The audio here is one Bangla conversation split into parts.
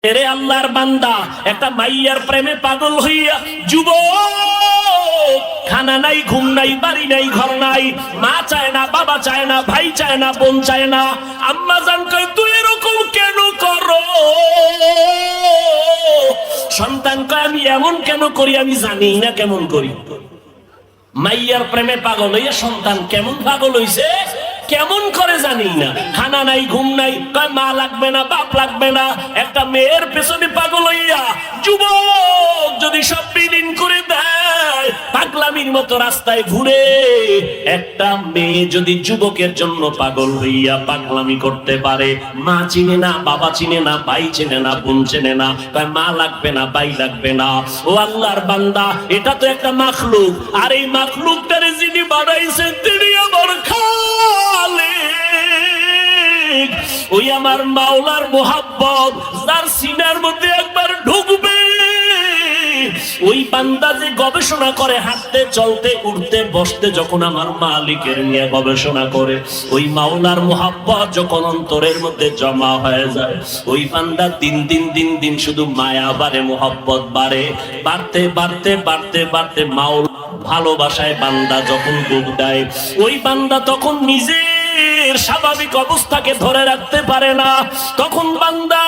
এরে আল্লাহর বান্দা একটা মাইয়ার প্রেমে পাগল হইয়া যুবক, খানা নাই, ঘুম নাই, বাড়ি নাই, ঘর নাই, মা চায় না, বাবা চায় না, ভাই চায় না, বোন চায় না। আম্মা জান কয় তুই এরকম কেন করো? সন্তান কয় আমি এমন কেন করি, আমি জানি না কেমন করি। মাইয়ার প্রেমে পাগল হইয়া সন্তান কেমন পাগল হইছে, কেমন করে জানি না। খানা নাই, ঘুম নাই, কয় মা লাগবে না, বাপ লাগবে না। একটা মেয়ের পেছনে পাগল হইয়া যুবক যদি সব বিলীন করে দেয়, পাগলামির মতো রাস্তায় ঘুরে। একটা মেয়ে যদি যুবকের জন্য পাগল হইয়া পাগলামি করতে পারে, মা চিনে না, বাবা চিনে না, ভাই চিনে না, বোন চিনে না, কয় মা লাগবে না, ভাই লাগবে না। ও আল্লাহর বান্দা, এটা তো একটা মাখলুক, আর এই মাখলুকটারে যিনি বানাইছেন তিনি আমার খালিক। ওই আমার মাওলার মোহাব্বত যার সিনার মধ্যে একবার ঢুকবে, ওই বান্দা যে গবেষণা করে হাঁটতে, চলতে, উঠতে, বসতে, যখন আমার মালিকের নিয়ে গবেষণা করে, ওই মাওলার মোহাব্বত যখন অন্তরের মধ্যে জমা হয়ে যায়, ওই বান্দা দিন দিন দিন দিন শুধু মায়া বাড়ে, মোহাব্বত বাড়ে, বাড়তে বাড়তে বাড়তে বাড়তে মাওলা ভালোবাসায় বান্দা যখন ডুব দেয়, ওই বান্দা তখন নিজের স্বাভাবিক অবস্থাকে ধরে রাখতে পারে না। তখন বান্দা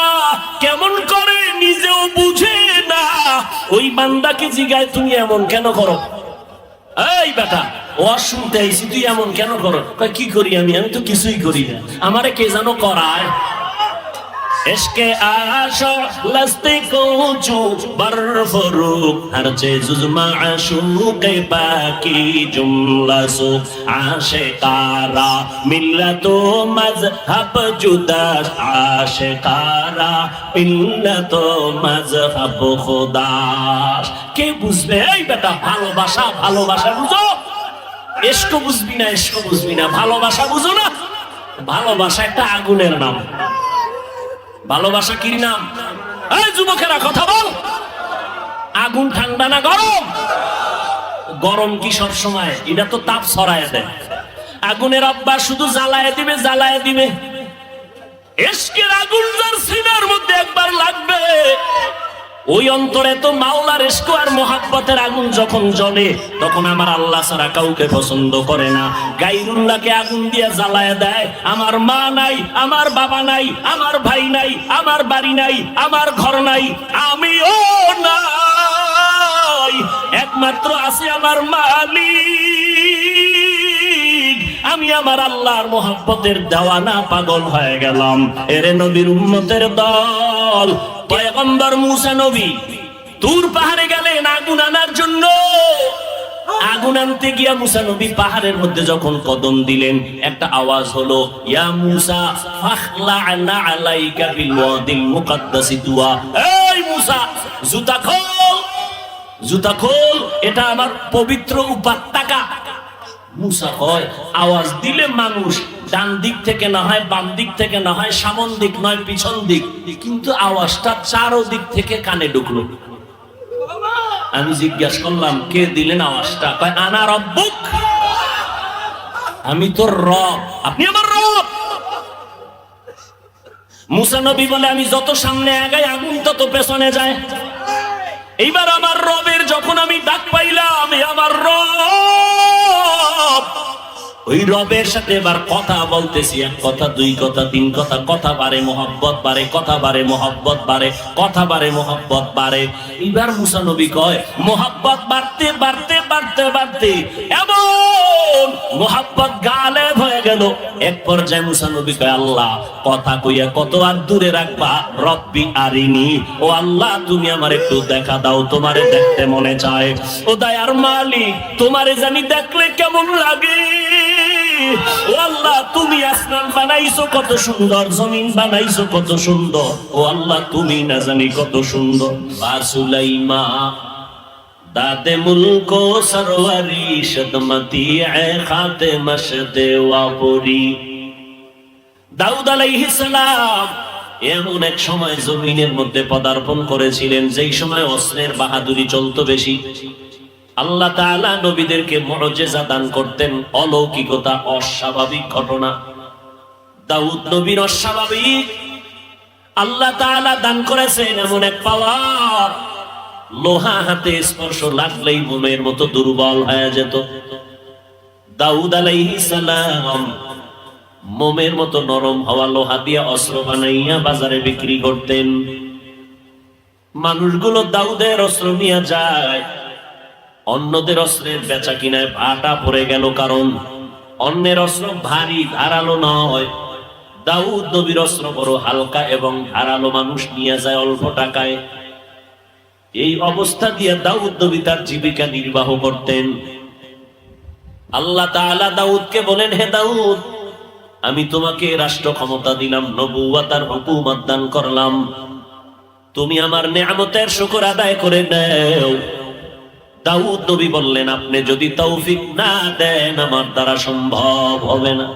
কেমন করে নিজেও বুঝে না। ওই বান্দাকে জিগায় তুমি এমন কেন করো? এই বেটা, ও শুনতে আইছি, তুই এমন কেন করো? কি করি আমি? আমি তো কিছুই করি না, আমারে কে যেন করায়। इश्क़े आशिक़ लस्ते को जो बरफरूक हर चीज़ माशूक़े बाकी जुमला सो आशिक़ारा मिल्लतो मज़हब जुदा आशिक़ारा मिल्लतो मज़हब खुदा। কে বুঝবে? এই বেটা, ভালোবাসা ভালোবাসা বুঝো, ইশক বুঝবি না, ইশক বুঝবি না, ভালোবাসা বুঝো না। ভালোবাসা একটা আগুনের নাম। ভালোবাসা কি নাম? এই যুবকেরা কথা বল, আগুন ঠান্ডা না গরম? গরম কি সব সময়? এটা তো তাপ ছড়ায় দেয়। আগুনের অভ্যাস শুধু জ্বালায় দিবে, জ্বালায় দিবে। ইশকের আগুন যার সিনার মধ্যে একবার লাগবে, ওই অন্তরে তো মাওলার ইশক আর মোহাব্বতের আগুন যখন জ্বলে, তখন আমার আল্লাহ ছাড়া কাউকে পছন্দ করে না। গায়রুল্লাহকে আগুন দিয়ে জ্বালায় দেয়। আমার মা নাই, আমার বাবা নাই, আমার ভাই নাই, আমার বাড়ি নাই, আমার ঘর নাই, আমিও নাই, একমাত্র আছে আমার মালিক। আমি আমার আল্লাহর মোহাব্বতের দেওয়ানা, পাগল হয়ে গেলাম। এরে নবীর উম্মতের দল, পয়গম্বর মুসা নবী তুর পাহাড়ে গেলেন আগুন আনার জন্য। আগুন আনতে গিয়া মুসা নবী পাহাড়ের মধ্যে যখন কদম দিলেন, একটা আওয়াজ হলো, ইয়া মুসা ফাখলা'না আলাইকা বিল ওয়াদিল মুকাদ্দাসি তুয়া। এই মুসা, জুতা খোল, জুতা খোল, এটা আমার পবিত্র উপত্যকা। মুসা কয়, আওয়াজ দিলে মানুষ ডান দিক থেকে না হয়, বাম দিক থেকে না হয়, সামন দিক নয় পিছন দিক, কিন্তু আওয়াজটা চারোদিক থেকে কানে ঢুকলো। আমি জিজ্ঞাসা করলাম, কে দিলেন আওয়াজটা? কয়, আনা রব্বুক, আমি তোর রব, আপনি আমার রব। মুসা নবী বলে, আমি যত সামনে আগাই আগুন তত পেছনে যায়। এইবার আমার রবের যখন আমি ডাক পাইলাম, আমার রব, ওই রবের সাথে এবার কথা বলতেছি। এক কথা, দুই কথা, তিন কথা, কথা বাড়ে, মোহাব্বত বাড়ে, কথা বাড়ে, মোহাব্বত বাড়ে, কথা বাড়ে, মোহাব্বত বাড়ে। এবার মুসা নবী কয়, মোহাব্বত বাড়তে বাড়তে বাড়তে বাড়তে এমন মোহাব্বত গালেব হয়ে গেল। এক পর্যায়ে মুসা নবী কয়, আল্লাহ, কথা কইয়া কত আর দূরে রাখবা, রব্বি আরিনি, ও আল্লাহ তুমি আমার একটু দেখা দাও, তোমারে দেখতে মনে চায়। ও দয়ার মালিক, তোমারে জানি দেখলে কেমন লাগে। ও আল্লাহ, তুমি আসমান বানাইছো কত সুন্দর, জমিন বানাইছো কত সুন্দর, ও আল্লাহ তুমি না জানি কত সুন্দর। বাসুলাইমা দাদে মুলকো সরওয়ারি শদমতি এ খাতে মশদে ওয়াপুরি। দাউদ আলাইহিস সালাম এমন এক সময় জমিনের মধ্যে পদার্পণ করেছিলেন, যেই সময় অস্ত্রের বাহাদুরি চলতো বেশি। আল্লাহ তাআলা নবীদেরকে মুজিজা দান করতেন, অলৌকিকতা, অস্বাভাবিক ঘটনা। দাউদ নবীর অস্বাভাবিক আল্লাহ তাআলা দান করেছেন এমন এক পাওয়ার, লোহা হাতে স্পর্শ লাগলেই মোমের মতো দুর্বল হয়ে যেত। দাউদ আলাইহিস সালাম মোমের মতো নরম হওয়া লোহা দিয়ে অস্ত্র বানাইয়া বাজারে বিক্রি করতেন। মানুষগুলো দাউদের অস্ত্র নিয়ে যায়, অন্যদের অস্ত্রের বেচা কিনায় ভাটা পড়ে গেল, কারণ অন্যের অস্ত্র ভারী ধারালো নয়, দাউদ নবীর অস্ত্র বড় হালকা এবং ধারালো, মানুষ নিয়ে যায় অল্প টাকায়। এই অবস্থা দিয়ে দাউদ নবী তার জীবিকা নির্বাহ করতেন। আল্লাহ তাআলা দাউদকে বলেন, হে দাউদ, আমি তোমাকে রাষ্ট্র ক্ষমতা দিলাম, নবুয়ত আর হুকুমত দান করলাম, তুমি আমার নেয়ামতের শুকর আদায় করে নাও। দাউদ নবী বললেন, আপনি যদি তৌফিক না দেন আমার দ্বারা সম্ভব হবে না।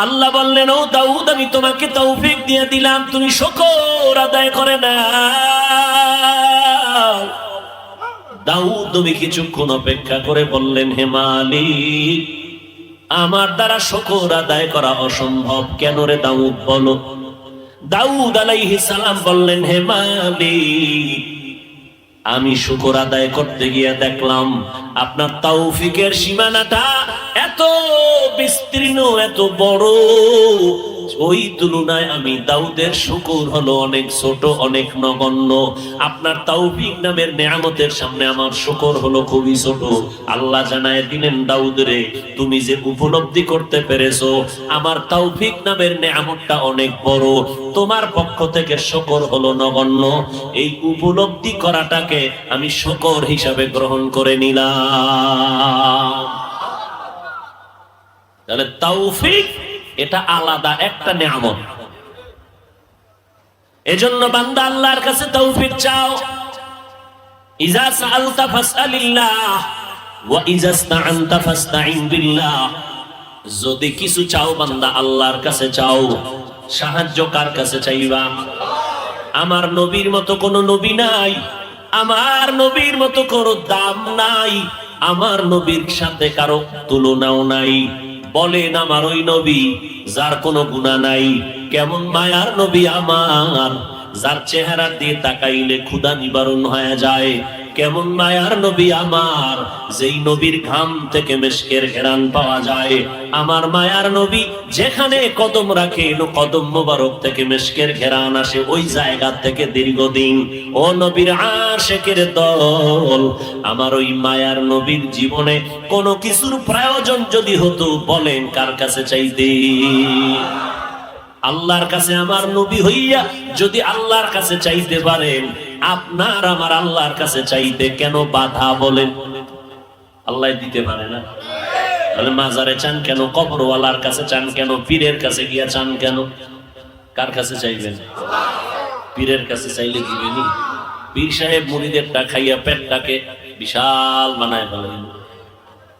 আল্লাহ বললেন, ও দাউদ, আমি তোমাকে তৌফিক দিয়ে দিলাম, তুমি শুকর আদায় করে নাও। দাউদ নবী কিছুক্ষণ অপেক্ষা করে বললেন, হে মালিক, আমার দ্বারা শুকর আদায় করা অসম্ভব। কেন রে দাউদ, বলো। দাউদ আলাইহিস সালাম বললেন, হে মালিক, আমি শুকর আদায় করতে গিয়ে দেখলাম আপনার তৌফিকের সীমানাটা এত বিস্তীর্ণ, এত বড়, ওই তুলনায় আমি দাউদের শুকর হলো অনেক ছোট, অনেক নগণ্য। আপনার তৌফিক নামের নেয়ামতের সামনে আমার শুকর হলো খুবই ছোট। আল্লাহ জানায় দিলেন, দাউদ রে, তুমি যে উপলব্ধি করতে পেরেছো আমার তৌফিক নামের নেয়ামতটা অনেক বড়, তোমার পক্ষ থেকে শুকর হলো নগণ্য। এই উপলব্ধি করাটাকে আমি শুকর হিসাবে গ্রহণ করে নিলাম। তাহলে তৌফিক এটা আলাদা একটা নেয়ামত। এজন্য বান্দা আল্লাহর কাছে তৌফিক চাও। ইজা সাআলতা ফাসআলিল্লাহ ওয়া ইজা ইসতাআনতা ফাসতাইন বিল্লাহ। যদি কিছু চাও বান্দা আল্লাহর কাছে চাও। সাহায্য কার কাছে চাইবা? আমার নবীর মতো কোনো নবী নাই, আমার নবীর মতো কোনো দাম নাই, আমার নবীর সাথে কারো তুলনাও নাই। বলেন আমার ওই নবী যার কোনো গুনাহ নাই, কেমন মায়ার নবী আমার, যার চেহারা দিয়ে তাকাইলে ক্ষুধা নিবারণ হয়ে যায়। কেমন মায়ার নবী আমার, যেই নবীর ঘাম থেকে মেশকের ঘেরান পাওয়া যায়। আমার মায়ার নবী যেখানে কদম রাখে, কদম মোবারক থেকে মেশকের ঘেরান আসে, ওই জায়গা থেকে দীর্ঘদিন। ও নবীর আশিকের দল, আমার ওই মায়ার নবীর জীবনে কোনো কিছুর প্রয়োজন যদি হতো, বলেন কার কাছে চাইতে? আল্লাহর কাছে আমার নবী হইয়া যদি আল্লাহর কাছে চাইতে পারেন, আপনার আমার আল্লাহর কাছে চাইতে কেন বাধা? বলেন। আল্লাহ দিতে পারে না, তাহলে মাজারে চান কেন? কবরওয়ালার কাছে চান কেন? পীরের কাছে গিয়া চান কেন? কার কাছে চাইবেন? পীরের কাছে চাইলে দিবেনি? পীর সাহেব মুরিদেরটা খাইয়া পেটটাকে বিশাল বানায় ফেলেন,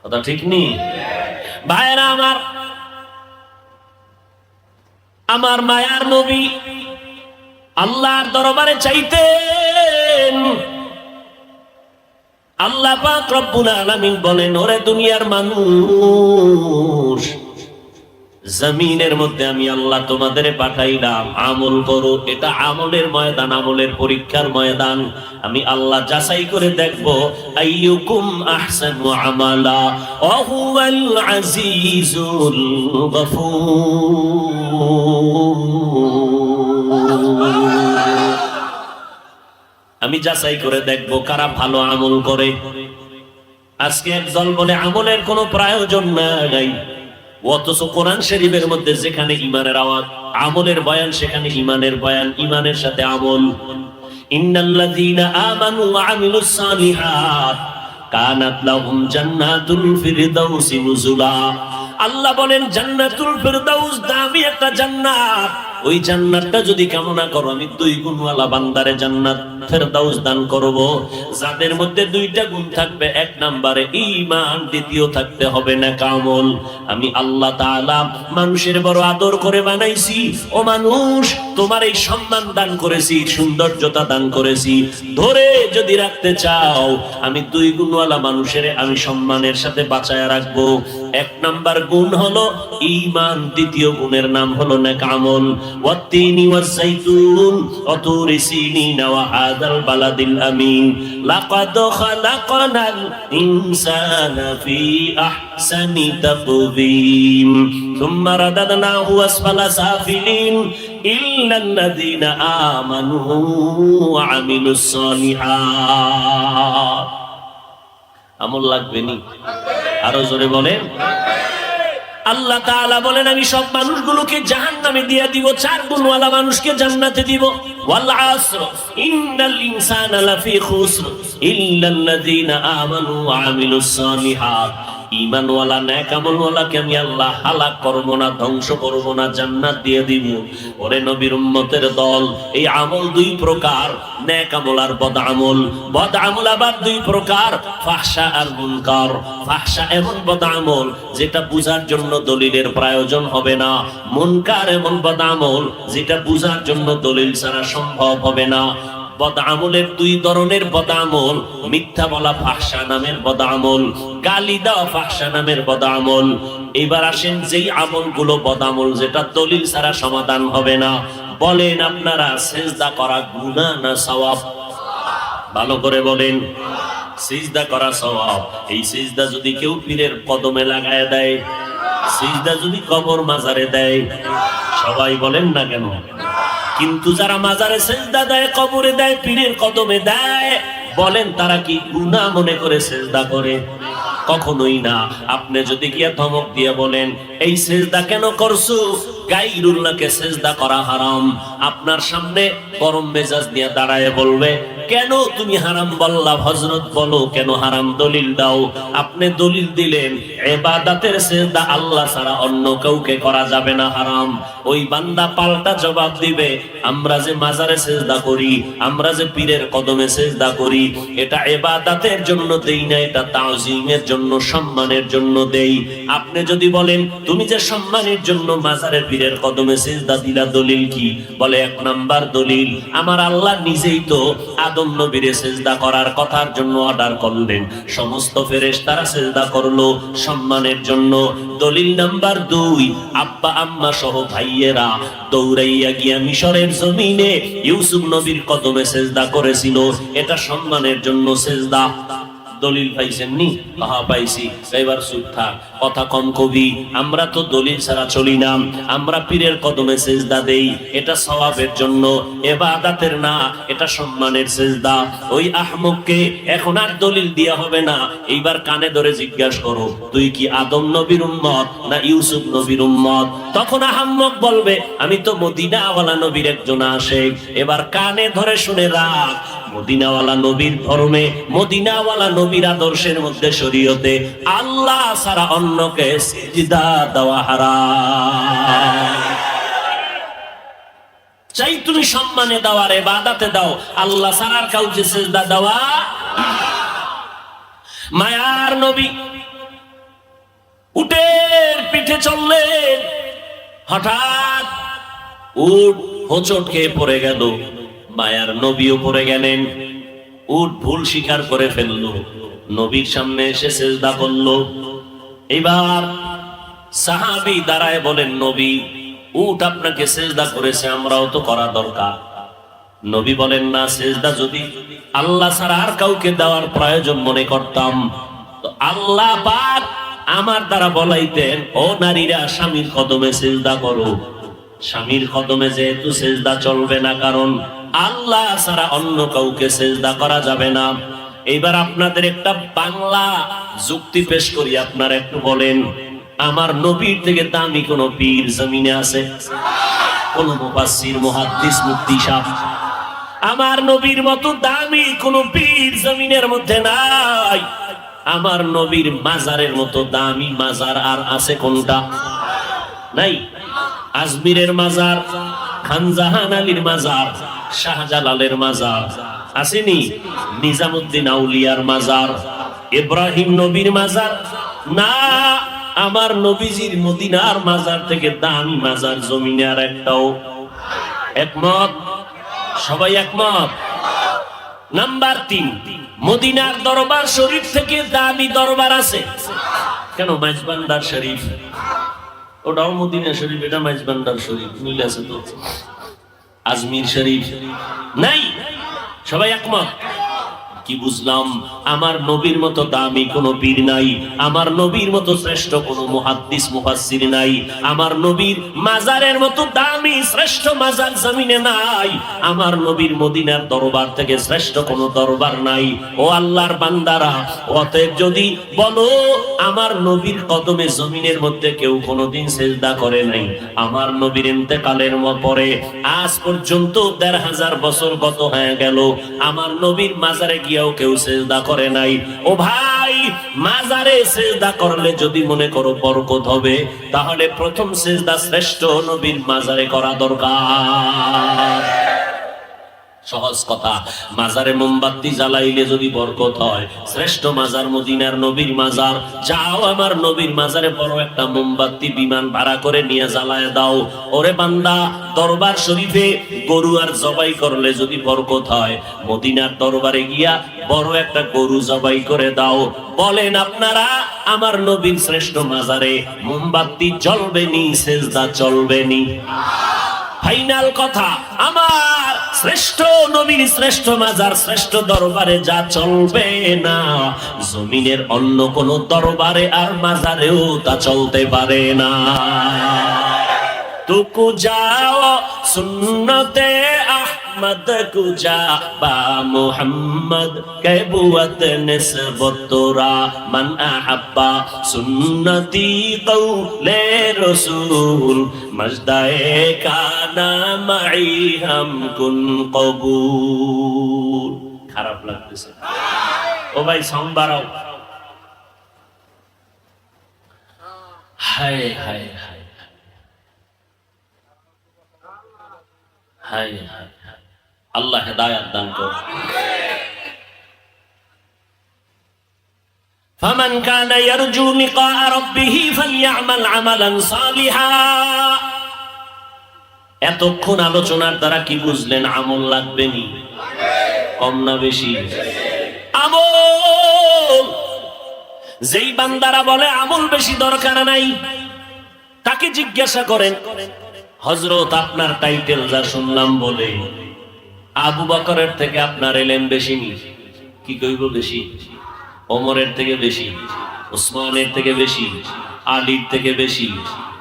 কথা ঠিক নেই? ভাইরা আমার, আমার মায়ার নবী আল্লাহর দরবারে চাইতেন। আল্লাহ পাক রব্বুল আলামিন বলেন, ওরে দুনিয়ার মানুষ, জমিনের মধ্যে আমি আল্লাহ তোমাদের পাঠাইলাম, আমল করো। এটা আমলের ময়দান, আমলের পরীক্ষার ময়দান। আমি আল্লাহ যাচাই করে দেখবো আইয়ুকুম আহসানু আমালা ওয়া হুয়াল আজিজুল গফুর। আমি যাচাই করে দেখবো কারা ভালো আমল করে। আজকে একদল বলে আমলের কোনো প্রয়োজন নাই, অথচ কোরআন শরীফের মধ্যে যেখানে ইমানের আওয়াজ, আমলের বয়ান, সেখানে ইমানের বয়ান, ইমানের সাথে আমল। ইন্নাল্লাযীনা আমানু ওয়া আমিলুস সালিহাত কানাত লাহুম জান্নাতুল ফিরদাউসি নুজুলা। আল্লাহ বলেন জান্নাতুল ফিরদাউস দামি একটা জান্নাত। ওই জান্নাতটা যদি কামনা করো, আমি 2 গুণওয়ালা বান্দারে জান্নাত ফেরদাউস দান করব, যাদের মধ্যে 2টা গুণ থাকবে। 1 নম্বরে ঈমান, দ্বিতীয় থাকতে হবে না কামল। আমি আল্লাহ তাআলা মানুষের বড় আদর করে বানাইছি। ও মানুষ, তোমার এই সম্মান দান করেছি, সৌন্দর্যতা দান করেছি, ধরে যদি রাখতে চাও, আমি 2 গুণওয়ালা মানুষের আমি সম্মানের সাথে বাঁচায়া রাখবো। এক নাম্বার গুণ হলো ঈমান, দ্বিতীয় গুণের নাম হলো নেক আমল। ওয়াত্তিনি ওয়াজ-যাইতুন ওয়া তুরি সিনিন ওয়া হাযাল বালাদিল আমিন লাকাদ খালাকনাল ইনসানা ফি আহসানি তাকওয়িম সুম্মা রাদাদনাহু আসফালা সাফিলিন ইল্লাল্লাযীনা আমানু ওয়া আমিলুস সালিহাত। আমল লাগবে নি? আরো জোরে বলেন। আল্লাহ তাআলা বলেন আমি সব মানুষগুলোকে জাহান্নামে দিয়ে দিব, 4 গুণওয়ালা মানুষকে জান্নাতে দিব। ওয়াল আসর ইন্নাল ইনসানা লাফি খুসর ইল্লাল্লাযীনা আমানু ওয়া আমিলুস সালিহাত। ঈমানওয়ালা নেক আমলওয়ালাকে আমি আল্লাহ হালাক করব না, ধ্বংস করব না, জান্নাত দিয়ে দিব। ওরে নবীর উম্মতের দল, এই আমল 2 প্রকার, নেক আমল আর বদ আমল। বদ আমল আবার 2 প্রকার, ফাহশা আর মুনকার। ফাহশা এমন বদ আমল যেটা বুঝার জন্য দলিলের প্রয়োজন হবে না, মুনকার এমন বদ আমল যেটা বুঝার জন্য দলিল ছাড়া সম্ভব হবে না। বদ আমলের 2 ধরনের বদ আমল, মিথ্যা বলা ফাহশা নামের বদ আমল, গালি দেওয়া ফাহশা নামের বদ আমল। এবার আসেন যেই আমলগুলো বদ আমল যেটা দলিল ছাড়া সমাধান হবে না, বলেন আপনারা সিজদা করা গুনাহ না সওয়াব? ভালো করে বলেন। সিজদা করা সওয়াব। এই সিজদা যদি কেউ পীরের কদমে লাগায় দেয়, সিজদা যদি কবর মাজারে দেয়, সবাই বলেন না কেন? কিন্তু যারা মাজারে সিজদা দেয়, কবরে দেয়, পীরের কদমে দেয়, বলেন তারা কি গুনাহ মনে করে সিজদা করে? কখনোই না। আপনি যদি গিয়ে ধমক দিয়ে বলেন এই সিজদা কেন করছো, গায়রুল্লাহকে সিজদা করা হারাম, আপনার সামনে গরম মেজাজ নিয়ে দাঁড়ায় বলবে কেন তুমি হারাম বললা, হযরত বলো কেন হারাম, দলিল দাও। আপনি দলিল দিলেন ইবাদতের সিজদা আল্লাহ ছাড়া অন্য কাউকে করা যাবে না, হারাম। ওই বান্দা পাল্টা জবাব দিবে আমরা যে মাজারে সিজদা করি, আমরা যে পীরের কদমে সিজদা করি, এটা ইবাদতের জন্য দেই না, এটা তাওযীমের জন্য, সম্মানের জন্য দেই। আপনি যদি বলেন তুমি যে সম্মানের জন্য মাজারে পীরের কদমে সিজদা দিলা, দলিল কি? বলে 1 নাম্বার দলিল আমার আল্লাহ নিজেই তো আদম নবীরে সিজদা করার কথার জন্য অর্ডার করলেন, সমস্ত ফেরেশতারা সিজদা করলো সম্মানের জন্য। দলিল নাম্বার 2, আব্বা আম্মা সহ ভাইয়েরা দৌড়াইয়া গিয়া মিশরের জমিনে ইউসুফ নবীর কদমে সিজদা করেছিল, এটা সম্মানের জন্য সিজদা। দলিল পাইছেন নি? হ্যাঁ পাইছি। এবার চুপ থাক, কথা কম কবি। আমরা তো দলিল ছাড়া চলি না, আমরা পীরের কদমে সিজদা দেই, এটা সওয়াবের জন্য, ইবাদতের না, এটা সম্মানের সিজদা। ওই আহমককে এখন আর দলিল দিয়া হবে না, এইবার কানে ধরে জিজ্ঞাসা করো তুই কি আদম নবীর উম্মত না ইউসুফ নবীর উম্মত? তখন আহমক বলবে আমি তো মদিনাওয়ালা নবীর একজন আশিক। এবার কানে ধরে শুনে রাখ, মদিনাওয়ালা নবীর ধর্মে, মদিনাওয়ালা নবীর আদর্শের মধ্যে, শরীয়তে আল্লাহ ছাড়া অন্যকে সিজদা দেওয়া হারাম। চাই তুমি সম্মানে দাও আর ইবাদতে দাও, আল্লাহ ছাড়া আর কাউকে সিজদা দেওয়া। মায়ার নবী উটের পিঠে চললেন, হঠাৎ উট হোঁচট খেয়ে পড়ে গেল, মায়ার নবীও পড়ে গেলেন। উট ভুল স্বীকার করে ফেললো, নবীর সামনে এসে সিজদা করলো। এবার সাহাবী দাঁড়ায় বলেন নবী উট আপনাকে সিজদা করেছে, আমরাও তো করা দরকার। নবী বলেন না, সিজদা যদি আল্লাহ ছাড়া আর কাউকে দেওয়ার প্রয়োজন মনে করতাম তো আল্লাহ পাক আমার দ্বারা বলাইতেন ও নারীরা স্বামীর কদমে সিজদা করো। স্বামীর কদমে যেহেতু সিজদা চলবে না, কারণ আল্লাহ ছাড়া অন্য কাউকে সিজদা করা যাবে না। এবার আপনাদের একটা বাংলা যুক্তি পেশ করি, আপনারা একটু বলেন আমার নবীর থেকে দামি কোন পীর জমিনে আছে? কোন মুফাসসির, মুহাদ্দিস, মুফতি সাহেব? আমার নবীর মতো দামি কোন পীর জমিনের মধ্যে নাই। আমার নবীর মাজারের মতো দামি মাজার আর আছে কোনটা? নাই। আজমিরের মাজার, খানজাহান আলীর মাজার, শাহজালালের মাজার আসেনি? নিজামুদ্দিন আউলিয়ার মাজার, ইব্রাহিম নবীর মাজার না। আমার নবীজির মদিনার মাজার থেকে দামি মাজার জমিনে আর একটাও। একমত? সবাই একমত? নাম্বার 3, মদিনার দরবার শরীফ থেকে দামি দরবার আছে। কেন? মাইজবান্ডার শরীফ, ওটাও মদিনা শরীফ, এটা মাইজবান্ডার শরীফ, মিল আছে তো। আজমির শরীফ নাই, সবাই একমত। কি বুঝলাম? আমার নবীর মতো দামি কোনো পীর নাই, আমার নবীর মতো শ্রেষ্ঠ কোনো মুহাদ্দিস মুফাসসির নাই, আমার নবীর মাজারের মতো দামি শ্রেষ্ঠ মাজার জমিনে নাই, আমার নবীর মদিনার দরবার থেকে শ্রেষ্ঠ কোনো দরবার নাই। ও আল্লাহর বান্দারা, অতএব যদি বলো আমার নবীর কদমে জমিনের মধ্যে কেউ কোনোদিন সিজদা করে নাই, আমার নবীর ইন্তেকালের পরে আজ পর্যন্ত ১৫০০ বছর গত হয়ে গেল, আমার নবীর মাজারে গিয়ে কেউ সিজদা করে নাই। ও ভাই, মাজারে সিজদা করলে যদি মনে করো বরকত হবে, তাহলে প্রথম সিজদা শ্রেষ্ঠ নবীর মাজারে করা দরকার। সহজ কথা, মাজারে মোমবাতি জ্বালাইলে যদি বরকত হয়, শ্রেষ্ঠ মাজার মদিনার নবীর মাজার। যাও আমার নবীর মাজারে বড় একটা মোমবাতি বিমান ভাড়া করে নিয়ে জ্বালায় দাও। ওরে বান্দা, দরবার শরীফে গরু আর জবাই করলে যদি বরকত হয়, মদিনার দরবারে গিয়া বড় একটা গরু জবাই করে দাও। বলেন আপনারা, আমার নবীর শ্রেষ্ঠ মাজারে মোমবাতি জ্বলবে নি, সেজদা চলবে নি? ফাইনাল কথা, আমার শ্রেষ্ঠ নবীর শ্রেষ্ঠ মাজার শ্রেষ্ঠ দরবারে যা চলবে না, জমিনের অন্য কোন দরবারে আর মাজারেও তা চলতে পারে না। তুকু যাও সুন্নতে আহমদ কুজা বা মুহাম্মদ কেবুয়ত নিসবত তোরা মান আহাব্বা সুন্নতি কওলে রাসূল মজদায়ে কানা মাই হাম কুন কবুল। খারাপ লাগতেছে? ও ভাই সাউন্ড বাড়াও। হায় হায় হায় হায় হায়, আল্লাহ হেদায়েত দান করুন। ফামান কানা ইয়ারজু লিকা রাব্বিহি ফালইআমাল আমালান সালিহা। এতক্ষণ আলোচনার দ্বারা কি বুঝলেন? আমল লাগবে নি? কম না বেশি? আমল। যেই বান্দারা বলে আমল বেশি দরকার নাই, তাকে জিজ্ঞাসা করেন, হযরত আপনার টাইটেল যা শুনলাম বলে আবু বকরের থেকে আপনার এলেম বেশি নি? কি কইব বেশি? ওমরের থেকে বেশি, উসমানের থেকে বেশি, আলীর থেকে বেশি।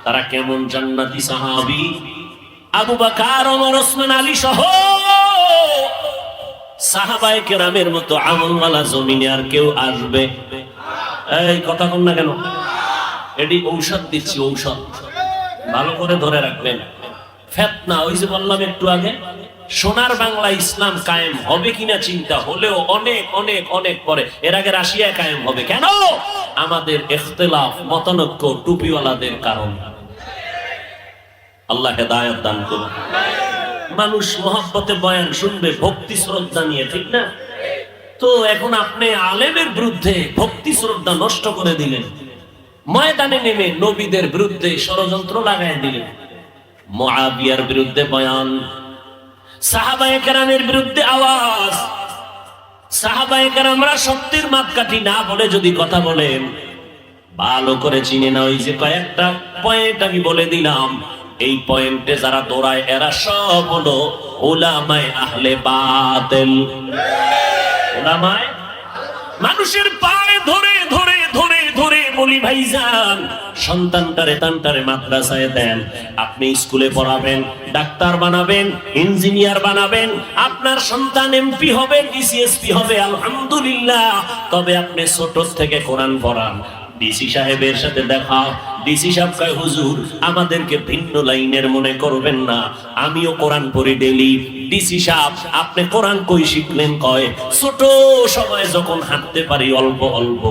তারা কেমন জান্নাতি সাহাবী? আবু বকর, ওমর, ওসমান, আলী সহ সাহাবায়ে কেরামের মতো আমলওয়ালা জমিনে আর কেউ আসবে? এই কথা কম না কেন? এটি ঔষধ দিচ্ছি, ঔষধ ভালো করে ধরে রাখবেন। ফিতনা, ওই যে বললাম একটু আগে, সোনার বাংলা ইসলাম কায়েম হবে কিনা চিন্তা হলেও অনেক অনেক অনেক পরে। এর আগে রাশিয়া কায়েম হবে কেন? আমাদের ইখতিলাফ, মতানৈক্য, টুপিওয়ালাদের কারণ। আল্লাহ হেদায়েত দান করুন। মানুষ মহব্বতে বয়ান শুনবে ভক্তি শ্রদ্ধা নিয়ে, ঠিক না? তো এখন আপনি আলেমের বিরুদ্ধে ভক্তি শ্রদ্ধা নষ্ট করে দিলেন, ময়দানে নেমে নবীদের বিরুদ্ধে ষড়যন্ত্র লাগাই দিলেন। মুআবিয়ার বিরুদ্ধে বয়ান, সাহাবায়ে কেরামের বিরুদ্ধে আওয়াজ। সাহাবায়ে কেরামরা সত্যের মাপকাঠি না বলে যদি কথা বলেন, ভালো করে চিনে না। ওই যে কয়েকটা পয়েন্ট আমি বলে দিলাম, এই পয়েন্টে যারা দৌড়ায় এরা সব হলো উলামায়ে আহলে বাতিল। উলামায়ে, মানুষের পায়ে ধরে ধরে ধরে ধরে বলি ভাইজান, সন্তানটারে তান্টারে মাদ্রাসায় দেন। আপনি স্কুলে পড়াবেন, ডাক্তার বানাবেন, ইঞ্জিনিয়ার বানাবেন, আপনার সন্তান এমপি হবে, ডিসিএসপি হবে, আলহামদুলিল্লাহ। তবে আপনি ছোট থেকে কোরআন পড়ান। ডিসি সাহেবের সাথে দেখা, ডিসি সাহেব কয়, হুজুর আমাদেরকে ভিন্ন লাইনের মনে করবেন না, আমিও কোরআন পড়ি ডেইলি। ডিসি সাহেব, আপনি কোরআন কই শিখলেন? কয়, ছোট সময় যখন হাঁটতে পারি অল্প অল্প,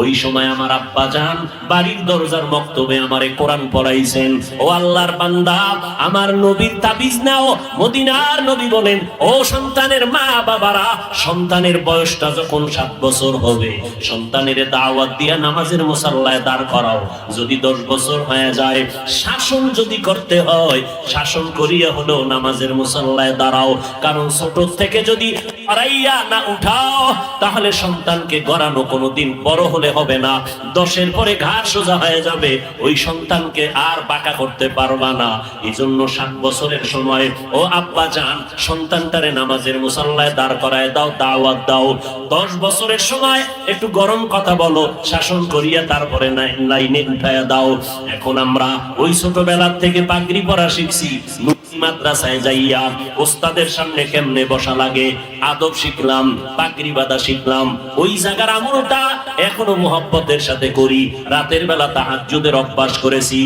ওই সময় আমার আব্বা জান বাড়ির দরজার মক্তবে আমারে কোরআন পড়াইছেন। ও আল্লাহর বান্দা, আমার নবীর তাবিজ নাও। মদিনার নবী বলেন, ও সন্তানের মা বাবারা, সন্তানের বয়সটা যখন 7 বছর হবে, সন্তানের দাওয়াত দিয়া নামাজের মুসাল্লায় দাঁড় করাও। যদি 10 বছর হয়ে যায়, শাসন যদি করতে হয়, শাসন করিয়া হলেও নামাজের মুসাল্লায় দাঁড়াও। কারণ ছোট থেকে যদি আড়াইয়া না উঠাও, তাহলে সন্তানকে গড়ানো কোনোদিন বড় হলে হবে না, 10-এর পরে ঘাড় সোজা হয়ে যাবে, ওই সন্তানকে আর বাঁকা করতে পারবা না। এই জন্য 7 বছরের সময় ও আব্বা জান সন্তানটারে নামাজের মুসাল্লায় দাঁড় করায় দাও, দাওয়াত দাও। 10 বছরের সময় একটু গরম কথা বলো, শাসন করিয়া তারপরে লাইনে উঠায়া দাও। এখন আমরা ওই ছোটবেলা থেকে পাগড়ি পরা শিখছি, মাদ্রাসায় যাইয়া ওস্তাদের সামনে কেমনে বসা লাগে আদব শিখলাম, পাগড়ি বাঁধা শিখলাম। ওই জায়গার আমলটা এখনো মুহাব্বতের সাথে করি। রাতের বেলা তাহাজ্জুদের অভ্যাস করেছি।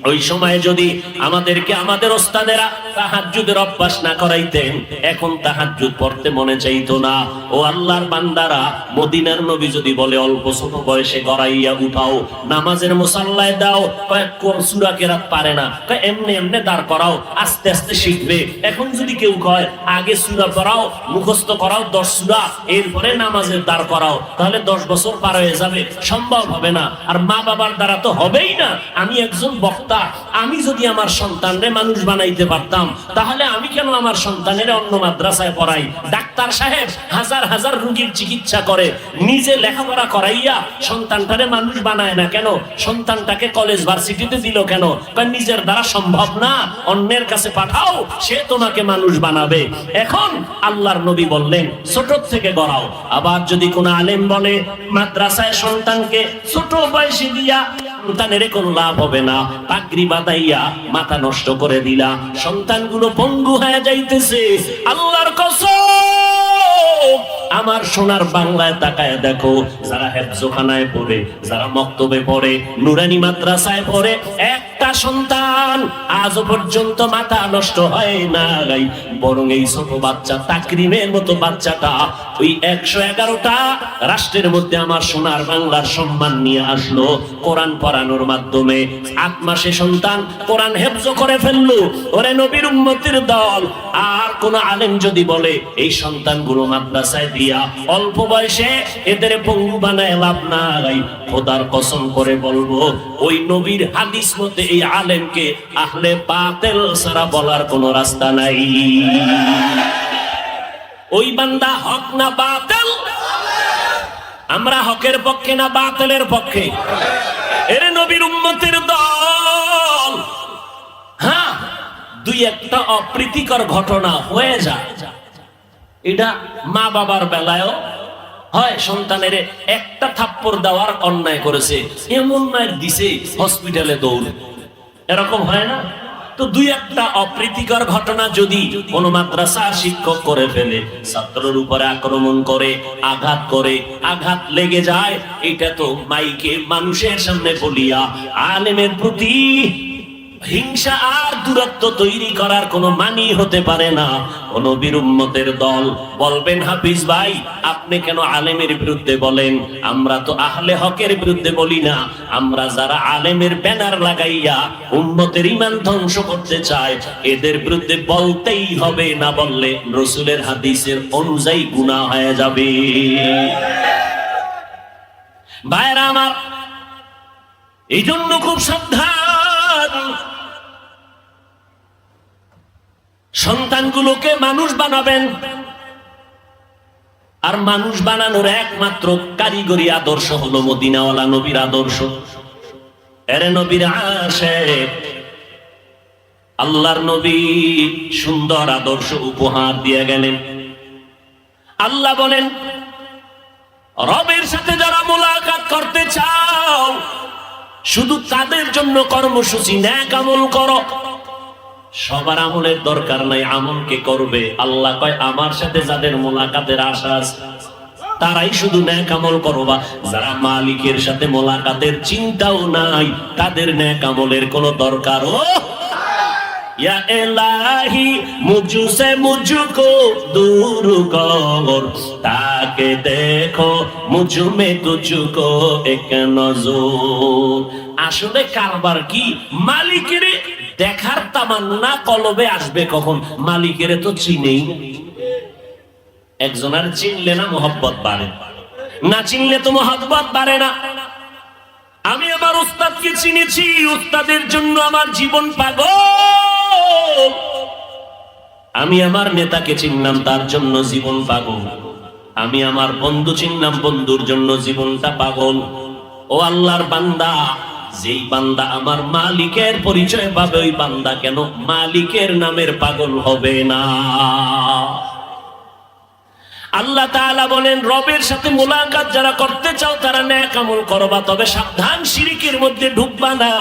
ওই সময় যদি আমাদেরকে আমাদের ওস্তাদেরা তাহাজ্জুদের অভ্যাস না করাইতেন, এখন তাহাজ্জুদ পড়তে মনে চাইতো না। ও আল্লাহর বান্দারা, মদিনার নবী যদি বলে অল্প ছোট বয়সে গড়াইয়া উঠাও, নামাজের মুসাল্লায় দাও, কয়েক সূরা কেরাত পারে না, এমনি এমনি দাঁড় করাও, আস্তে আস্তে শিখবে। এখন যদি কেউ কয় আগে সূরা পড়াও, মুখস্থ করাও 10 সূরা, এরপরে নামাজের দাঁড় করাও, তাহলে 10 বছর পার হয়ে যাবে, সম্ভব হবে না। আর মা বাবার দ্বারা তো হবেই না। আমি একজন বক্তা, আমি যদি আমার সন্তানরে মানুষ বানাইতে পারতাম, তাহলে আমি কেন আমার সন্তানের অন্য মাদ্রাসায় পড়াই? ডাক্তার সাহেব হাজার হাজার রোগীর চিকিৎসা করে, নিজে লেখাপড়া করাইয়া সন্তানটারে মানুষ বানায় না কেন? সন্তানটাকে কলেজ ভার্সিটিতে দিল কেন? কারণ নিজের দ্বারা সম্ভব না, অন্যের কাছে পাঠাও, সে তোমাকে মানুষ বানাবে। এখন আল্লাহর নবী বললেন ছোট থেকে গড়াও। আবার যদি কোনো আলেম বলে মাদ্রাসায় সন্তানকে ছোট বয়সে দিয়া সন্তানের কোনো লাভ হবে না, পাগড়ি বাঁধাইয়া মাথা নষ্ট করে দিলা, সন্তানগুলো পঙ্গু হয়ে যাইতেছে। আল্লাহর কসম, আমার সোনার বাংলায় তাকায় দেখো, যারা হেফজখানায় পড়ে, যারা মক্তবে পড়ে, নুরানি মাদ্রাসায় পড়ে, একটা সন্তান আজও পর্যন্ত মাথা নষ্ট হয় নাই। বরং এই ছোট বাচ্চা তাকরিমের মতো বাচ্চাটা ওই 111টা রাষ্ট্রের মধ্যে আমার সোনার বাংলার সম্মান নিয়ে আসলো কোরআন পড়ানোর মাধ্যমে। 8 মাসে সন্তান কোরআন হেফজ করে ফেললো। ওরে নবীর উম্মতের দল, আর কোন আলেম যদি বলে এই সন্তানগুলো মাদ্রাসায় দিয়া অল্প বয়সে এদের পঙ্গু বানায় লাভ নাই, খোদার কসম করে বলবো ওই নবীর হাদিস মতে এই আলেমকে আহলে বাতিল ছাড়া বলার কোনো রাস্তা নাই। ওই বান্দা হক না বাতিল? আমরা হকের পক্ষে না বাতিলের পক্ষে? এর নবীর উম্মতের দল, হ্যাঁ 2-1টা অপ্রীতিকর ঘটনা হয়ে যায়। এটা মা বাবার বেলায়ও হয়, সন্তানের একটা থাপ্পড় দেওয়ার অন্যায় করেছে, এমন মায়ের দিছে হসপিটালে দৌড়, এরকম হয় না? তো 2-1টা অপ্রীতিকর ঘটনা যদি কোন মাদ্রাসা শিক্ষক করে ফেলে, ছাত্রের উপরে আক্রমণ করে, আঘাত লেগে যায়, এটা তো মাইকে মানুষের সামনে বলিয়া আলেমের প্রতি হিংসা আর দূরত্ব তৈরি করার কোনো মানি হতে পারে না। নবীর উম্মতের দল বলবেন হাফিজ ভাই আপনি কেন আলেমের বিরুদ্ধে বলেন? আমরা তো আহলে হকের বিরুদ্ধে বলি না, আমরা যারা আলেমের ব্যানার লাগাইয়া উম্মতের ঈমান ধ্বংস করতে চায় এদের বিরুদ্ধে বলতেই হবে, না বললে রাসূলের হাদিসের অনুযায়ী গুনাহ হয়ে যাবে। ভাইরা আমার, এই জন্য খুব সাবধান, সন্তানগুলোকে মানুষ বানাবেন। আর মানুষ বানানোর একমাত্র কারিগরি আদর্শ হলো মদিনাওয়ালা নবীর আদর্শ। এর নবীর আশিক, আল্লাহর নবী সুন্দর আদর্শ উপহার দিয়ে গেলেন। আল্লাহ বলেন, রবের সাথে যারা মোলাকাত করতে চাও শুধু তাদের জন্য কর্মসূচি নেক আমল করো। সবার আমলের দরকার নাই, আমলকে করবে। আল্লাহ কয় আমার সাথে যাদের মোলাকাতের আশা আছে তারাই শুধু নেক আমল করবা। যারা মালিকের সাথে মোলাকাতের চিন্তাও নাই তাদের নেক আমলের কোনো দরকারও या इलाही मुझसे मुझको दूर कर, ताके देखो मुझ में तुझको एक नजर। আসলে কারবার কি? মালিকের দেখার তামান্না কলবে আসবে কখন? মালিকের তো চিনেই না। একজনের চিনলে না মোহব্বত বাড়ে, না চিনলে তো মোহব্বত বাড়ে না। আমি আমার উস্তাদকে চিনেছি, উস্তাদের জন্য আমার জীবন পাগল। আমি আমার নেতাকে চিনলাম, তার জন্য জীবন পাগল। আমি আমার বন্ধু চিনলাম, বন্ধুর জন্য জীবনটা পাগল। ও আল্লাহর বান্দা, যেই বান্দা আমার মালিকের পরিচয় পাবে, ওই বান্দা কেন মালিকের নামের পাগল হবে না? আল্লাহ তাআলা বলেন, রবের সাথে মুলাকাত যারা করতে চাও তারা নেক আমল করবা, তবে সাবধান, শিরিকের মধ্যে ঢুকবা না।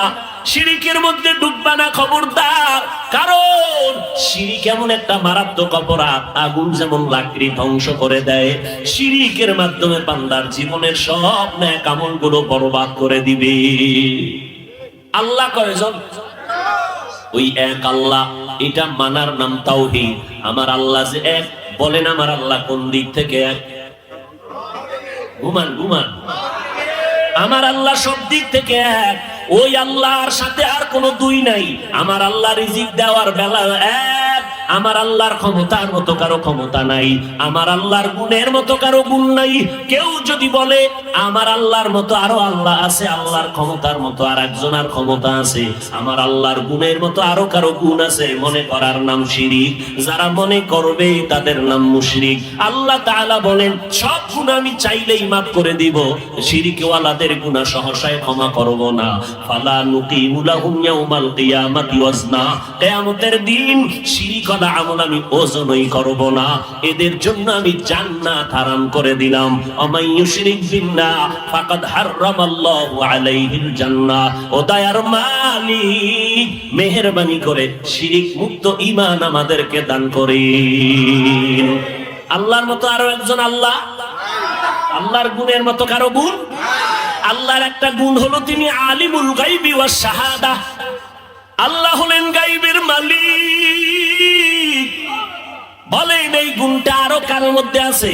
শিরিকের মধ্যে ঢুকবা না, খবরদার। কারণ শিরিক এমন একটা মারাত্মক অপরাধ, আগুন যেমন লাকড়ি ধ্বংস করে দেয়, শিরিকের মাধ্যমে বান্দার জীবনের সব নেক আমলগুলো বরবাদ করে দিবে। আল্লাহ কয়জন? ওই এক আল্লাহ। এটা মানার নাম তাওহীদ। আমার আল্লাহ যে এক, বলেন আমার আল্লাহ কোন দিক থেকে এক? ঘুমান ঘুমান। আমার আল্লাহ সব দিক থেকে এক। ওই আল্লাহর সাথে আর কোনো দুই নাই। আমার আল্লাহ রিজিক দেওয়ার বেলা এক। আমার আল্লাহর ক্ষমতার মতো কারো ক্ষমতা নাই, আমার আল্লাহর গুণের মতো কারো গুণ নাই। কেউ যদি বলে আমার আল্লাহর মতো আরো আল্লাহ আছে, আল্লাহর ক্ষমতার মতো আর একজনের ক্ষমতা আছে, আমার আল্লাহর গুণের মতো আরো কারো গুণ আছে, মনে করার নাম শিরিক। যারা মনে করবে তাদের নাম মুশরিক। আল্লাহ তাআলা বলেন, সব গুনাহ আমি চাইলেই মাফ করে দিব, শিরিকওয়ালাদের গুনাহ সহসায় ক্ষমা করব না। ফালা নুকিমু লাহুম ইয়াউমাল কিয়ামাতি ওয়াজনা, কিয়ামতের দিন শিরিক আমল আমি ওজনই করব না, এদের জন্য আমি জান্নাত হারাম করে দিলাম। ওমাই ইউশরিক বিল্লাহ ফাকাদ হারামাল্লাহু আলাইহিল জান্নাহ। ও দয়ার মালিক, মেহেরবানি করে শিরিক মুক্ত ঈমান আমাদেরকে দান করেন। আল্লাহর মতো আরো একজন আল্লাহ? আল্লাহর গুণের মতো কারো গুণ? আল্লাহর একটা গুণ হলো তিনি আলিমুল গায়বি ওয়াস শাহাদা। আল্লাহ হলেন গায়বের মালিক। বলেন এই গুণটা আরো কারোর মধ্যে আছে?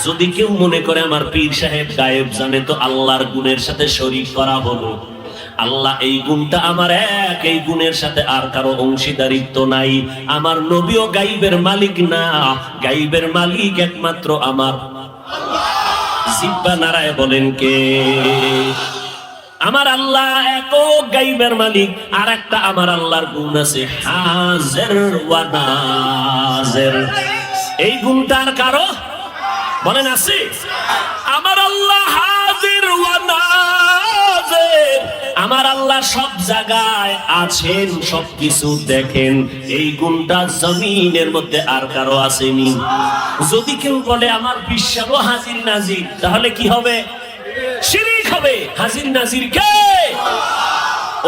যদি কেউ মনে করে আমার পীর সাহেব গায়েব জানে, তো আল্লাহর গুণের সাথে শরীক করা হলো। আল্লাহ এই গুণটা আমার এক, এই গুণের সাথে আর কারো অংশীদারিত্ব নাই। আমার নবীও গায়বের মালিক না, গায়বের মালিক একমাত্র আমার আল্লাহ। জিহ্বা নারায় বলেন কে? আমার আল্লাহ একক গায়বের মালিক। আর একটা আমার আল্লাহর গুণ আছে, হাজির ওয়া নাজির। এই গুণটা আর কারো? বলেন আছে? আমার আল্লাহ হাজির ওয়া নাজির। আমার আল্লাহ সব জায়গায় আছেন, সবকিছু দেখেন। এই গুণটা জমিনের মধ্যে আর কারো আসেনি। যদি কেউ বলে আমার বিশ্বাস হাজির নাজির, তাহলে কি হবে? শিরিক হবে। হাজির নাজির কে?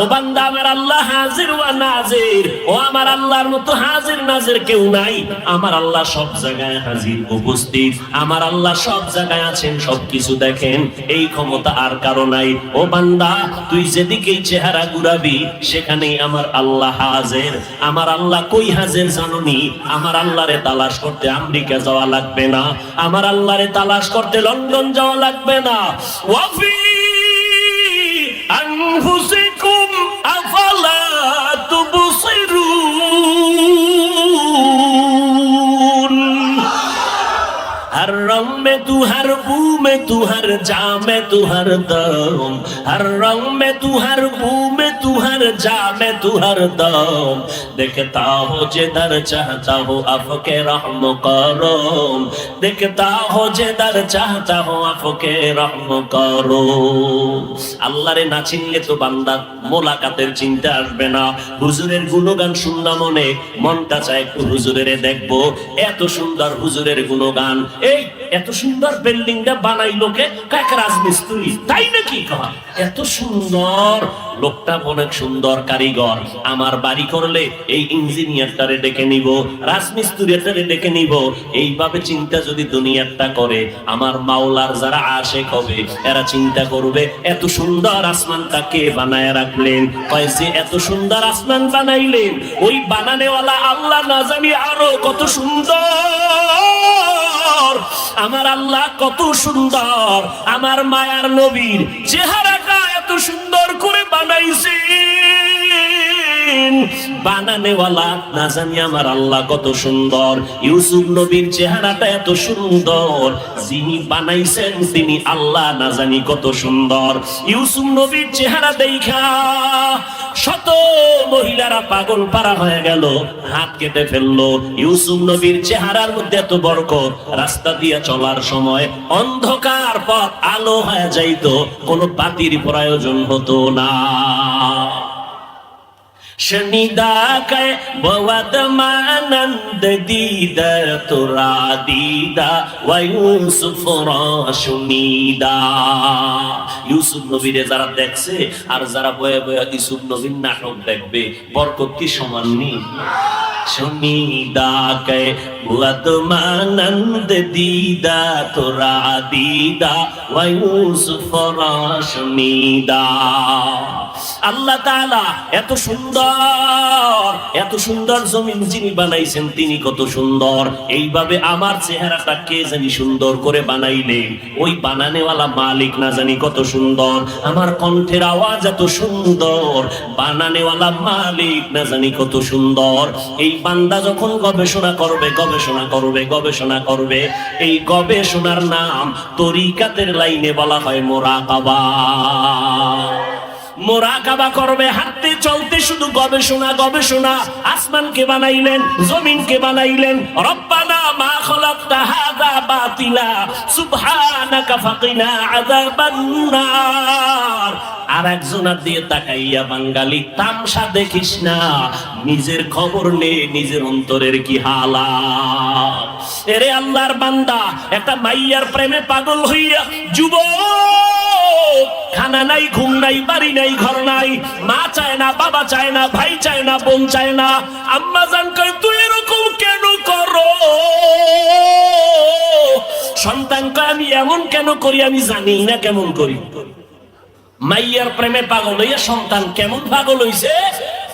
ও বান্দা, আমার আল্লাহ হাজির ওয়া নাজির। ও আমার আল্লাহর মতো হাজির নাজির কেউ নাই। আমার আল্লাহ সব জায়গায় হাজির উপস্থিত। আমার আল্লাহ সব জায়গায় আছেন, সবকিছু দেখেন। এই ক্ষমতা আর কারো নাই। ও বান্দা, তুই যেদিকেই চেহারা ঘুরাবি সেখানেই আমার আল্লাহ হাজির। আমার আল্লাহ কই হাজির জানোনি? আমার আল্লাহরে তালাশ করতে আমেরিকা যাওয়া লাগবে না, আমার আল্লাহরে তালাশ করতে লন্ডন যাওয়া লাগবে না। ওয়াফি আনফুসিকুম আফালা তুবসিরুন। हर रंग में तू, हर बू में तू, हर जा में तू, हर दम। हर रंग में तू, हर बू में तू, हर जा में तू, हर दम। देखता हो जिधर चाहता हो आपके रहम करो, देखता हो जिधर चाहता हो आपके रहम करो। আল্লাহরে না চিনলে তো বান্দা মোলাকাতের চিন্তা আসবে না। হুজুরের গুণগান শুনলাম অনেক, মনটা চায় একটু হুজুরের দেখবো। এত সুন্দর হুজুরের গুণগান। এই এত সুন্দর বিল্ডিংটা বানাইলো কে? কাক রাজমিস্ত্রি, তাই নাকি? এত সুন্দর লোকটা, অনেক সুন্দর কারিগর। আমার বাড়ি করলে এই ইঞ্জিনিয়ারটারে ডেকে নিব, রাজমিস্ত্রিটারে ডেকে নিব। এইভাবে চিন্তা যদি দুনিয়াটা করে, আমার মাওলার যারা আশেক হবে এরা চিন্তা করবে এত সুন্দর আসমানটা কে বানায় রাখলেন। কয় যে এত সুন্দর আসমান বানাইলেন, ওই বানানেওয়ালা আল্লাহ না জানি আরো কত সুন্দর। আমার আল্লাহ কত সুন্দর, আমার মায়ার নবীর চেহারাটা এত সুন্দর করে বানাইছে। বানাইলেন। বানানেওয়ালা না জানি আমার আল্লাহ কত সুন্দর। ইউসুফ নবীর চেহারাটা এত সুন্দর, যিনি বানাইছেন তিনি আল্লাহ না জানি কত সুন্দর। ইউসুফ নবীর চেহারা দেখা শত মহিলারা পাগল পারা হয়ে গেল, হাত কেটে ফেললো। ইউসুফ নবীর চেহারার মধ্যে এত বরকত, রাস্তা দিয়ে চলার সময় অন্ধকার পথ আলো হয়ে যাইতো, কোনো বাতির প্রয়োজন হতো না। शनिदा के बवद मानंद दीदा तुरा दीदा व यूसुफ राशुनीदा। ইউসুফ নবীরে যারা দেখছে আর যারা বয়ে বয়ে ইউসুফ নবীর নাটক দেখবে, বরকত কি সমান নেই? शनिदा के बवद मानंद दीदा तुरा दीदा व यूसुफ राशुनीदा। আল্লাহ তাআলা এত সুন্দর জমিন যিনি বানাইছেন তিনি কত সুন্দর। এইভাবে আমার চেহারাটা কে জানি সুন্দর করে বানাইলেন, ওই বানানেওয়ালা মালিক না জানি কত সুন্দর। আমার কণ্ঠের আওয়াজ এত সুন্দর, বানানেওয়ালা মালিক না জানি কত সুন্দর। এই বান্দা যখন গবেষণা করবে, এই গবেষণার নাম তরিকাতের লাইনে বলা হয় মুরাকাবা। মোরাকাবা করবে, হাঁটতে চলতে শুধু গবেষণা। আসমানকে বানাইলেন, জমিনকে বানাইলেন। রব্বানা মা খালাকতা হাযা বাতিলা সুবহানাকা ফাকিনা আযাবান নার। আর একজনের দিয়ে তাকাইয়া বাঙালি তামসা দেখিস না, নিজের খবর নে নিজের অন্তরের কি হালাত। এরে আল্লাহর বান্দা, একটা মাইয়ার প্রেমে পাগল হইয়া যুবক, খানা নাই, ঘুম নাই, বাড়ি নাই, ঘর নাই, মা চায় না, বাবা চায় না, ভাই চায় না, বোন চায় না। আম্মা জান কয় তুই এরকম কেন করো? সন্তান কয় আমি এমন কেন করি, আমি জানি না কেমন করি। মাইয়ার প্রেমে পাগল হইয়া সন্তান কেমন পাগল হইছে,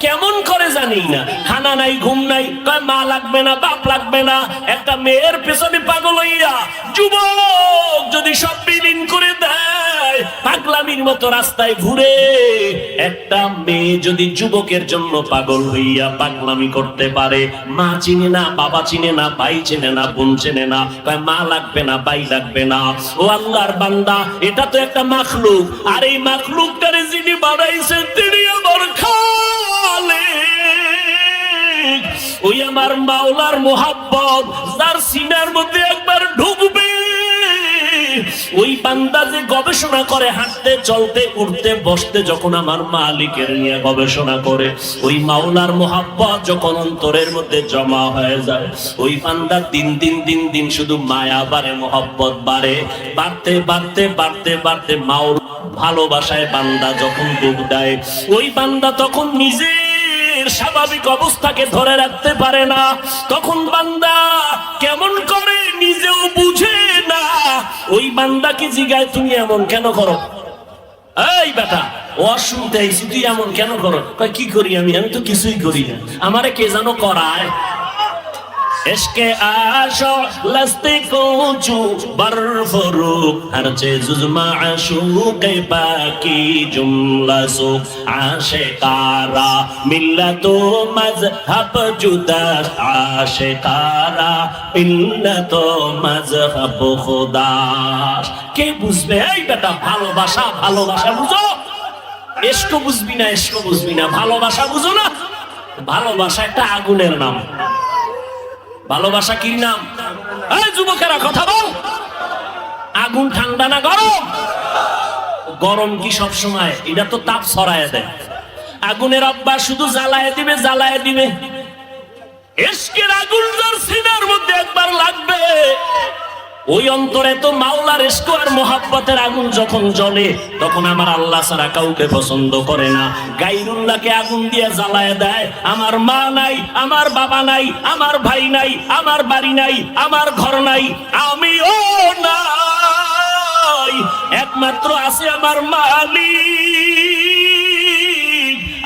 কেমন করে জানি না। খানা নাই, ঘুম নাই, কয় মা লাগবে না, বাপ লাগবে না। একটা মেয়ের পেছনে পাগল হইয়া যুবক যদি সব বিলীন করে দেয়, পাগলামির মতো রাস্তায় ঘুরে। একটা মেয়ে যদি যুবকের জন্য পাগল হইয়া পাগলামি করতে পারে, মা চিনে না, বাবা চিনে না, ভাই চিনে না, বোন চিনে না, কয় মা লাগবে না, ভাই লাগবে না। ও আল্লাহর বান্দা, এটা তো একটা মাখলুক, আর এই মাখলুকটারে যিনি বানাইছেন তিনি আমার খালিক। ওই আমার মাওলার মোহাব্বত যার সিনার মধ্যে একবার ঢুকবে, ওই বান্দা যে গবেষণা করে, হাঁটতে চলতে উঠতে বসতে যখন আমার মালিকের নিয়ে গবেষণা করে, ওই মাওলার মোহাব্বত যখন অন্তরের মধ্যে জমা হয়ে যায়, ওই বান্দা দিন দিন শুধু মায়া বাড়ে, মোহাব্বত বাড়ে, বাড়তে মাওলা ভালোবাসায় বান্দা যখন ডুব দেয়, ওই বান্দা তখন নিজের স্বাভাবিক অবস্থাকে ধরে রাখতে পারে না। তখন বান্দা কেমন করে নিজেও বুঝে না। ওই বান্দা কি জিগায় তুমি এমন কেন করো? এই বেটা, অশুনতে আইছি, তুই এমন কেন করো? কয় কি করি আমি তো কিছুই করি না, আমারে কে যেন করায়। এসকে আশো লস্তে কোচু বরফরুক হর চেজুজ মাশুকে পাকি জুমলা সুক আশিকারা মিল্লাতো মজহব জুদা আশিকারা মিল্লাতো মজহব খুদা। কে বুঝবে? এই বেটা, ভালোবাসা বুঝো, এশক বুঝবি না, ভালোবাসা বুঝো না। ভালোবাসা একটা আগুনের নাম। ভালোবাসা কি নাম? এই যুবকেরা কথা বল, আগুন ঠান্ডা না গরম? গরম কি সব সময়? এটা তো তাপ ছড়ায় দেয়। আগুনের অভ্যাস শুধু জ্বালায় দিবে। ইশকের আগুন যার সিনার মধ্যে একবার লাগবে, ওই অন্তরে তো মাওলার ইশক আর মোহাব্বতের আগুন যখন জ্বলে, তখন আমার আল্লাহ ছাড়া কাউকে পছন্দ করে না। গায়রুল্লাহকে আগুন দিয়ে জ্বালায় দেয়। আমার মা নাই, আমার বাবা নাই, আমার ভাই নাই, আমার বাড়ি নাই, আমার ঘর নাই, আমিও নাই, একমাত্র আছে আমার মালিক।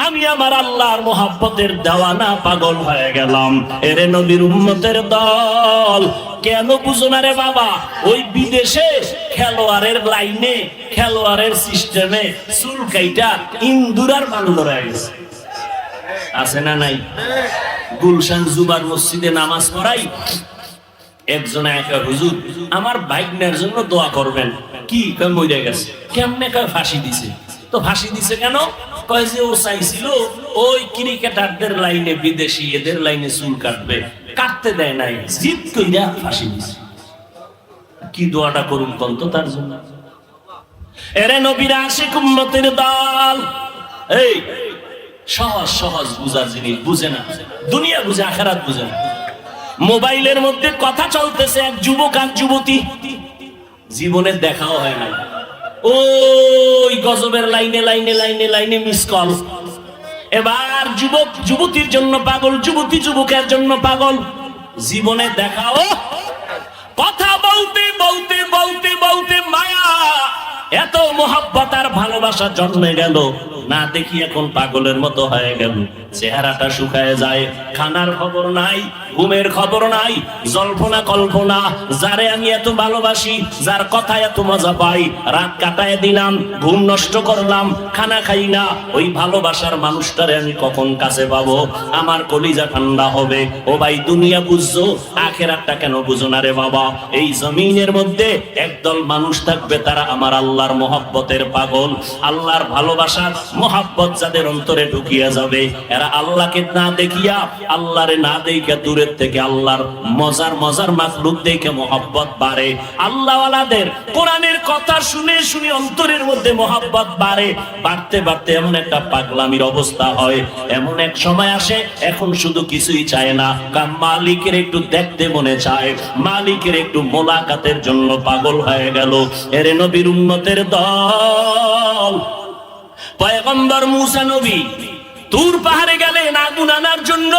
আমি আমার আল্লাহর মোহাব্বতের দেওয়ানা, পাগল হয়ে গেলাম। এরে নবীর উম্মতের দল, কেন বুঝো না রে বাবা? ওই বিদেশে খেলোয়াড়ের লাইনে, খেলোয়াড়ের সিস্টেমে চুল কাইটা ইন্দুরার বান্দর হয়ে গেছে। আছে না নাই? গুলশান জুমার মসজিদে নামাজ পড়াই, একজন একা, হুজুর আমার ভাগ্নের জন্য দোয়া করবেন। কি কয়? মরে গেছে। কেমনে? কয় ফাঁসি দিছে। তো ফাঁসি দিছে কেন? কয় যে ও চাইছিল ওই ক্রিকেটারদের লাইনে, বিদেশি এদের লাইনে চুল কাটবে, কাটতে দেয় নাই, জিদ কইরা ফাঁসি দিছে। কি দোয়াটা করুন বলতো তার জন্য? এরে নবীর আশিক উম্মতের দল, এই সহজ সহজ বুঝার জিনিস বুঝে না, দুনিয়া বুঝে আখিরাত বুঝে না। মোবাইলের মধ্যে কথা চলতেছে, এক যুবক আর যুবতী, জীবনে দেখাও হয় না, ওই গজবের লাইনে লাইনে লাইনে লাইনে মিস কল। এবার যুবক যুবতীর জন্য পাগল, যুবতী যুবকের জন্য পাগল, জীবনে দেখাও। কথা বলতে বলতে বলতে বলতে মায়া, এত মোহাব্বত আর ভালোবাসা জন্মে গেল, না দেখি এখন পাগলের মতো হয়ে গেল। চেহারাটা শুকায় যায়, খানার খবর নাই, ঘুমের খবর নাই, জল্পনা কল্পনা। যারে আমি এত ভালোবাসি, যার কথা এত মজা পাই, রাত কাটায় দিলাম, ঘুম নষ্ট করলাম, খানা খাই না, ওই ভালোবাসার মানুষটারে আমি কখন কাছে পাবো? আমার কলিজা ঠান্ডা হবে। ও ভাই, দুনিয়া বুঝছো, আখিরাতটা কেন বুঝো না রে বাবা? এই জমিনের মধ্যে একদল মানুষ থাকবে, তারা আমার আল্লাহর মোহাব্বতের পাগল। আল্লাহর ভালোবাসার মোহাব্বত যাদের অন্তরে ঢুকিয়া যাবে, এরা আল্লাহকে না দেখিয়া, আল্লাহরে না দেখিয়া, দূরের থেকে আল্লাহর মজার মজার মাখলুক দেখে মোহাব্বত বাড়ে। আল্লাহওয়ালাদের কোরআনের কথা শুনে শুনে অন্তরের মধ্যে মোহাব্বত বাড়ে, বাড়তে বাড়তে এমন একটা পাগলামির অবস্থা হয়। এমন এক সময় আসে, এখন শুধু কিছুই চায় না, কারণ মালিকের একটু দেখতে মনে চায়, মালিকের একটু মোলাকাতের জন্য পাগল হয়ে গেল। এরে নবীর উম্মতের দল, পয়গম্বর মুসা নবী তুর পাহাড়ে গেলেন আগুন আনার জন্য।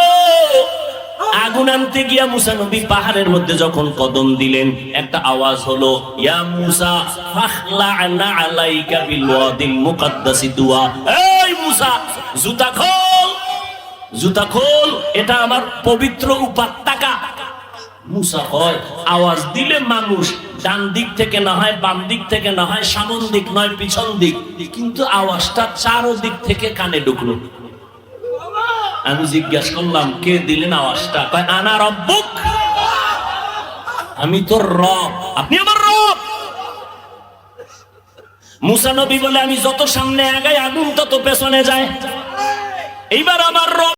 আগুন আনতে গিয়া মুসা নবী পাহাড়ের মধ্যে যখন কদম দিলেন, একটা আওয়াজ হলো, ইয়া মুসা ফাখলা'না আলাইকা বিল ওয়াদিল মুকাদ্দাসি তুয়া। এই মুসা, জুতা খোল, জুতা খোল, এটা আমার পবিত্র উপত্যকা। মুসা কয়, আওয়াজ দিলে মানুষ ডান দিক থেকে না হয়, বাম দিক থেকে না হয়, সামন দিক নয় পিছন দিক, কিন্তু আওয়াজটা চারদিক থেকে কানে ঢুকলো। আমি জিজ্ঞাসা করলাম, কে দিলেন আওয়াজটা? কয়, আনা রব্বুক, আমি তোর রব, আপনি আমার রব। মুসা নবী বলে, আমি যত সামনে আগাই আগুন তত পেছনে যায়। এইবার আমার রব